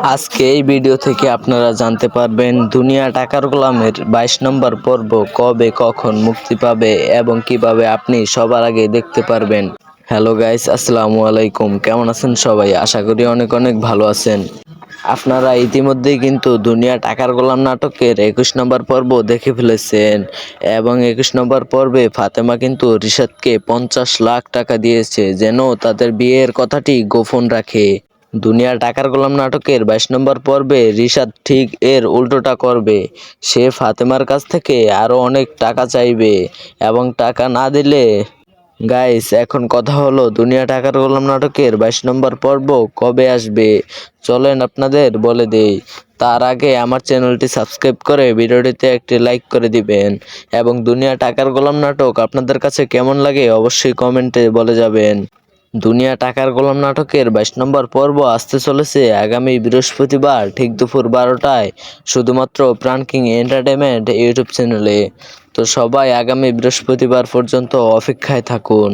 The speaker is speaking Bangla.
আজকে এই ভিডিও থেকে আপনারা জানতে পারবেন দুনিয়া টাকার গোলামের 22 নম্বর পর্ব কবে কখন মুক্তি পাবে এবং কিভাবে আপনি সবার আগে দেখতে পারবেন। হ্যালো গাইস, আসসালামু আলাইকুম। কেমন আছেন সবাই? আশা করি অনেক অনেক ভালো আছেন। আপনারা ইতিমধ্যেই কিন্তু দুনিয়া টাকার গোলাম নাটকের 21 নম্বর পর্ব দেখে ফেলেছেন এবং 21 নম্বর পর্বে ফাতেমা কিন্তু রিশাদকে 50 লাখ টাকা দিয়েছে যেন তাদের বিয়ের কথাটি গোপন রাখে। দুনিয়া টাকার গোলাম নাটকের 22 নম্বর পর্বে রিশাদ ঠিক এর উল্টোটা করবে। সে ফাতেমার কাছ থেকে আরো অনেক টাকা চাইবে এবং টাকা না দিলে গাইস এখন কথা হলো দুনিয়া টাকার গোলাম নাটকের 22 নম্বর পর্ব কবে আসবে চলেন আপনাদের বলে দেই। তার আগে আমার চ্যানেলটি সাবস্ক্রাইব করে ভিডিওটিতে একটি লাইক করে দিবেন এবং দুনিয়া টাকার গোলাম নাটক আপনাদের কাছে কেমন লাগে অবশ্যই কমেন্টে বলে যাবেন। দুনিয়া টাকার গোলাম নাটকের 22 নম্বর পর্ব আসতে চলেছে আগামী বৃহস্পতিবার ঠিক দুপুর 12টায় শুধুমাত্র প্রাণ কিং এন্টারটেইনমেন্ট ইউটিউব চ্যানেলে। তো সবাই আগামী বৃহস্পতিবার পর্যন্ত অপেক্ষায় থাকুন।